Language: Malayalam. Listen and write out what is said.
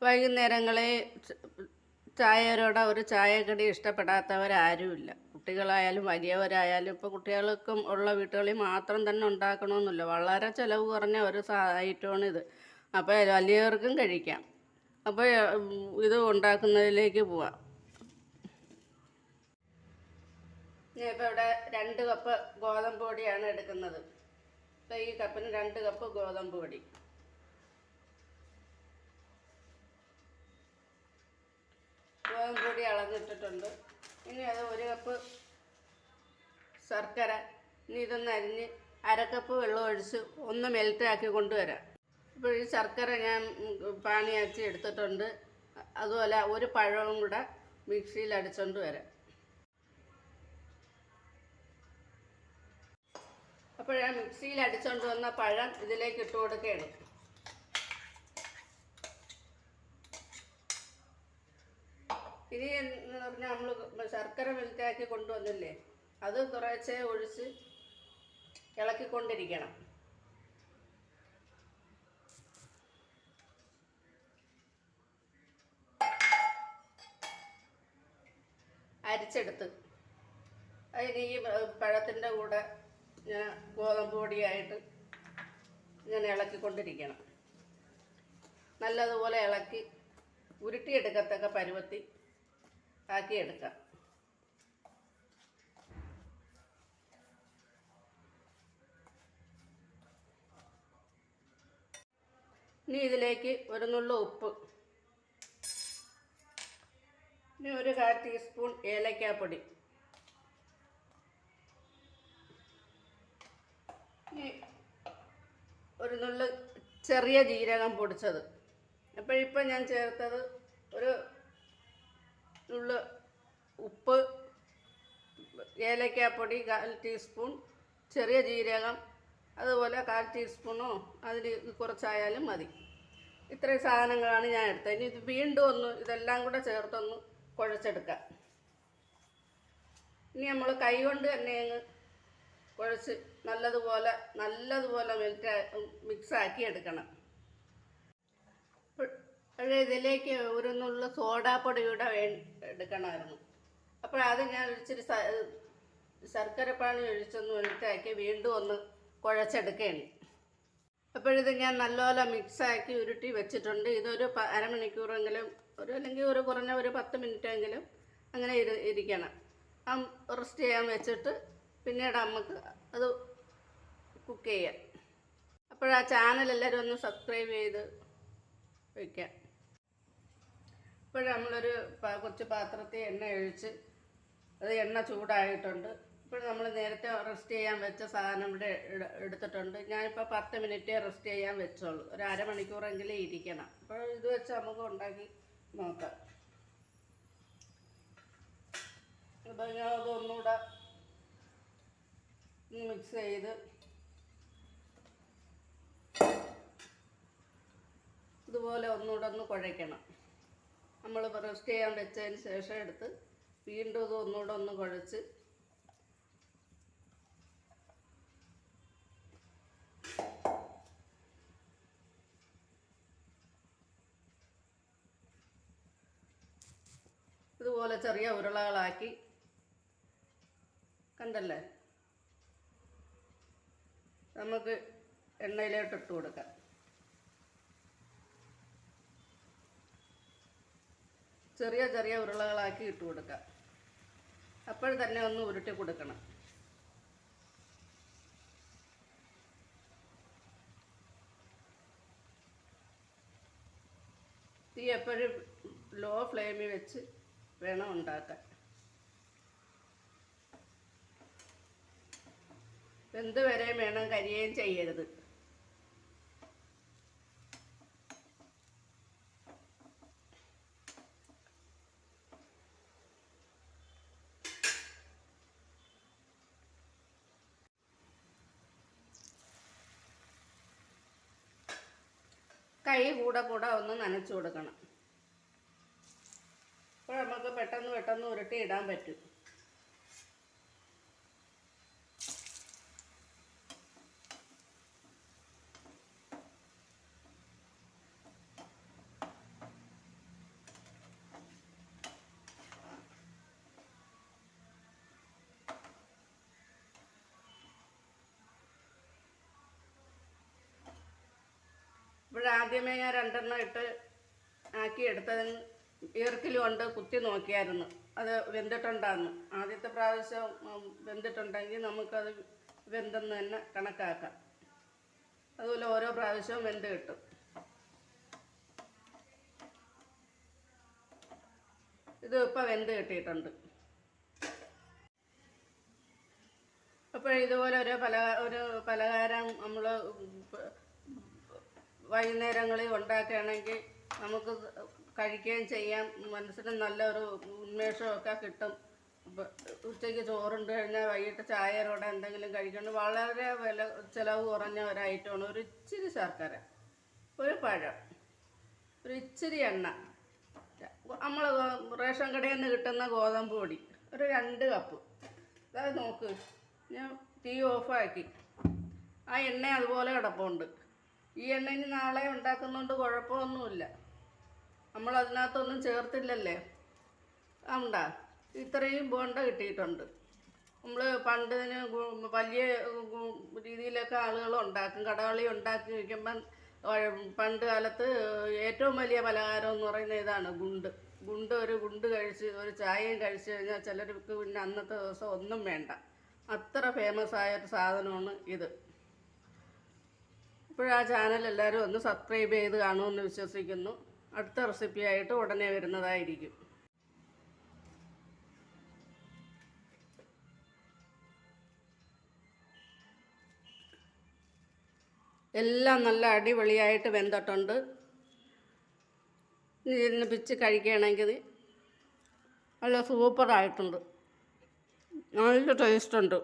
വൈകുന്നേരങ്ങളിൽ ചായയോടെ ഒരു ചായക്കടി ഇഷ്ടപ്പെടാത്തവരാരുമില്ല. കുട്ടികളായാലും വലിയവരായാലും. ഇപ്പോൾ കുട്ടികൾക്കും ഉള്ള വീട്ടുകളിൽ മാത്രം തന്നെ ഉണ്ടാക്കണമെന്നില്ല. വളരെ ചിലവ് കുറഞ്ഞ ഒരു ഐറ്റമാണിത്. അപ്പോൾ വലിയവർക്കും കഴിക്കാം. അപ്പോൾ ഇത് ഉണ്ടാക്കുന്നതിലേക്ക് പോവാം. ഞാൻ ഇപ്പോൾ ഇവിടെ 2 കപ്പ് ഗോതമ്പ് പൊടിയാണ് എടുക്കുന്നത്. അപ്പോൾ ഈ കപ്പിന് 2 കപ്പ് ഗോതമ്പ് പൊടി. ഗോതമ്പ് പൊടി അളന്നിട്ടിട്ടുണ്ട്. ഇനി അത് 1 കപ്പ് ശർക്കര. ഇനി ഇതൊന്ന് അരിഞ്ഞ് 1/2 കപ്പ് വെള്ളം ഒഴിച്ച് ഒന്ന് മെൽറ്റാക്കി കൊണ്ടുവരാം. ഇപ്പോൾ ഈ ശർക്കര ഞാൻ പാനിയാക്കി എടുത്തിട്ടുണ്ട്. അതുപോലെ ഒരു പഴവും കൂടെ മിക്സിയിൽ അടിച്ചുകൊണ്ട് വരാം. അപ്പോൾ ഞാൻ മിക്സിയിൽ അടിച്ചുകൊണ്ട് വന്ന പഴം ഇതിലേക്ക് ഇട്ട് കൊടുക്കുകയാണ്. ഇനി എന്ന് പറഞ്ഞാൽ നമ്മൾ ശർക്കര മെൽറ്റാക്കി കൊണ്ടുവന്നില്ലേ, അത് കുറേശ്ശെ ഒഴിച്ച് ഇളക്കിക്കൊണ്ടിരിക്കണം. അരിച്ചെടുത്ത് അതിന് ഈ പഴത്തിൻ്റെ കൂടെ ഞാൻ ഗോതമ്പ് പൊടിയായിട്ട് ഇങ്ങനെ ഇളക്കിക്കൊണ്ടിരിക്കണം. നല്ലതുപോലെ ഇളക്കി ഉരുട്ടിയെടുക്കത്തക്ക പരുവത്തി ആക്കിയെടുക്കാം. ഇനി ഇതിലേക്ക് ഒരു നുള്ളു ഉപ്പ്, ഇനി ഒരു 1/4 ടീസ്പൂൺ ഏലക്കാപ്പൊടി, ഇനി ഒരു നുള്ളു ചെറിയ ജീരകം പൊടിച്ചത്. അപ്പോൾ ഇപ്പം ഞാൻ ചേർത്തത് ഒരു നുള്ളു ഉപ്പ്, ഏലക്കാപ്പൊടി 1/4 ടീസ്പൂൺ, ചെറിയ ജീരകം അതുപോലെ 1/4 ടീസ്പൂണോ അതിൽ കുറച്ചായാലും മതി. ഇത്രയും സാധനങ്ങളാണ് ഞാൻ എടുത്തത്. ഇനി ഇത് വീണ്ടും ഒന്ന് ഇതെല്ലാം കൂടെ ചേർത്തൊന്ന് കുഴച്ചെടുക്കാം. ഇനി നമ്മൾ കൈ കൊണ്ട് തന്നെ അങ്ങ് കുഴച്ച് നല്ലതുപോലെ മിക്സാക്കി എടുക്കണം. പക്ഷേ ഇതിലേക്ക് ഒരു നുള്ളു സോഡാപ്പൊടിയുടെ എടുക്കണമായിരുന്നു. അപ്പോഴത് ഞാൻ ഇച്ചിരി ശർക്കരപ്പാനി ഒഴിച്ചൊന്ന് ഒഴിച്ചാക്കി വീണ്ടും ഒന്ന് കുഴച്ചെടുക്കുകയാണ്. അപ്പോഴിത് ഞാൻ നല്ലപോലെ മിക്സാക്കി ഉരുട്ടി വെച്ചിട്ടുണ്ട്. ഇതൊരു അരമണിക്കൂറെങ്കിലും അല്ലെങ്കിൽ ഒരു കുറഞ്ഞ ഒരു 10 മിനിറ്റെങ്കിലും അങ്ങനെ ഇരിക്കണം. റെസ്റ്റ് ചെയ്യാൻ വെച്ചിട്ട് പിന്നീട് നമുക്ക് അത് കുക്ക് ചെയ്യാം. അപ്പോഴാ ചാനൽ എല്ലാവരും ഒന്ന് സബ്സ്ക്രൈബ് ചെയ്ത് വയ്ക്കാം. ഇപ്പോൾ നമ്മളൊരു കൊച്ചു പാത്രത്തിൽ എണ്ണ ഒഴിച്ച് അത് എണ്ണ ചൂടായിട്ടുണ്ട്. ഇപ്പോൾ നമ്മൾ നേരത്തെ റെസ്റ്റ് ചെയ്യാൻ വെച്ച സാധനം ഇവിടെ എടുത്തിട്ടുണ്ട്. ഞാനിപ്പോൾ 10 മിനിറ്റ് റെസ്റ്റ് ചെയ്യാൻ വെച്ചോളൂ. ഒരു അരമണിക്കൂറെങ്കിലും ഇരിക്കണം. അപ്പോൾ ഇത് വെച്ച് നമുക്ക് ഉണ്ടാക്കി നോക്കാം. അപ്പോൾ ഞാൻ അതൊന്നുകൂടെ മിക്സ് ചെയ്ത് ഇതുപോലെ ഒന്നുകൂടെ ഒന്ന് കുഴയ്ക്കണം. നമ്മൾ റെസ്റ്റ് ചെയ്യാൻ വെച്ചതിന് ശേഷം എടുത്ത് വീണ്ടും ഇത് ഒന്നുകൂടെ ഒന്ന് കുഴച്ച് ഇതുപോലെ ചെറിയ ഉരുളകളാക്കി കണ്ടല്ലേ നമുക്ക് എണ്ണയിലോട്ട് ഇട്ട് കൊടുക്കാം. ചെറിയ ഉരുളകളാക്കി ഇട്ട് കൊടുക്കാം. അപ്പോൾ തന്നെ ഒന്ന് ഉരുട്ടി കൊടുക്കണം. തീ എപ്പോഴും ലോ ഫ്ലെയിമിൽ വെച്ച് വേണം ഉണ്ടാക്കാൻ. വെന്ത് വരെയും വേണം, കരിയുകയും ചെയ്യരുത്. കൈ കൂടെ ഒന്ന് നനച്ചു കൊടുക്കണം. അപ്പോൾ നമുക്ക് പെട്ടെന്ന് ഉരുട്ടി ഇടാൻ പറ്റും. അപ്പോഴാദ്യമേ ഞാൻ 2 ഇട്ട് ആക്കി എടുത്തതിന് ഈർക്കിൽ കൊണ്ട് കുത്തി നോക്കിയായിരുന്നു അത് വെന്തിട്ടുണ്ടാന്ന്. ആദ്യത്തെ പ്രാവശ്യം വെന്തിട്ടുണ്ടെങ്കിൽ നമുക്കത് വെന്തെന്ന് തന്നെ കണക്കാക്കാം. അതുപോലെ ഓരോ പ്രാവശ്യവും വെന്ത് കിട്ടും. ഇത് ഇപ്പോൾ വെന്ത് കിട്ടിയിട്ടുണ്ട്. അപ്പോൾ ഇതുപോലെ ഒരു പലഹാരം നമ്മൾ വൈകുന്നേരങ്ങളിൽ ഉണ്ടാക്കുകയാണെങ്കിൽ നമുക്ക് കഴിക്കുകയും ചെയ്യാം. മനസ്സിന് നല്ലൊരു ഉന്മേഷമൊക്കെ കിട്ടും. ഉച്ചയ്ക്ക് ചോറുണ്ട് കഴിഞ്ഞാൽ വൈകിട്ട് ചായയോടെ എന്തെങ്കിലും കഴിക്കണം. വളരെ ചിലവ് കുറഞ്ഞ ഒരു ഐറ്റമാണ്. ഒരു ഇച്ചിരി ശർക്കര, ഒരു പഴം, ഒരു ഇച്ചിരി എണ്ണ, നമ്മൾ റേഷൻ കടയിൽ നിന്ന് കിട്ടുന്ന ഗോതമ്പ് പൊടി ഒരു 2 കപ്പ്. അത് നോക്ക്, ഞാൻ തീ ഓഫാക്കി. ആ എണ്ണ അതുപോലെ കിടപ്പുണ്ട്. ഈ എണ്ണ ഇനി നാളെ ഉണ്ടാക്കുന്നതുകൊണ്ട് കുഴപ്പമൊന്നുമില്ല. നമ്മളതിനകത്തൊന്നും ചേർത്തില്ലല്ലേ. ഉണ്ടാ ഇത്രയും ബോണ്ട കിട്ടിയിട്ടുണ്ട്. നമ്മൾ പണ്ടിന് വലിയ രീതിയിലൊക്കെ ആളുകൾ ഉണ്ടാക്കും. കടകളി ഉണ്ടാക്കി വയ്ക്കുമ്പം പണ്ട് കാലത്ത് ഏറ്റവും വലിയ പലഹാരം എന്ന് പറയുന്നത് ഇതാണ്, ഒരു ഗുണ്ട് കഴിച്ച് ഒരു ചായയും കഴിച്ച് കഴിഞ്ഞാൽ ചിലർക്ക് പിന്നെ അന്നത്തെ ദിവസം ഒന്നും വേണ്ട. അത്ര ഫേമസ് ആയൊരു സാധനമാണ് ഇത്. ഇപ്പോഴാ ചാനൽ എല്ലാവരും ഒന്ന് സബ്സ്ക്രൈബ് ചെയ്ത് കാണുമെന്ന് വിശ്വസിക്കുന്നു. അടുത്ത റെസിപ്പിയായിട്ട് ഉടനെ വരുന്നതായിരിക്കും. എല്ലാം നല്ല അടിപൊളിയായിട്ട് വെന്തിട്ടുണ്ട്. ഇതിന് പിച്ച് കഴിക്കുകയാണെങ്കിൽ നല്ല സൂപ്പറായിട്ടുണ്ട്. നല്ല ടേസ്റ്റുണ്ട്.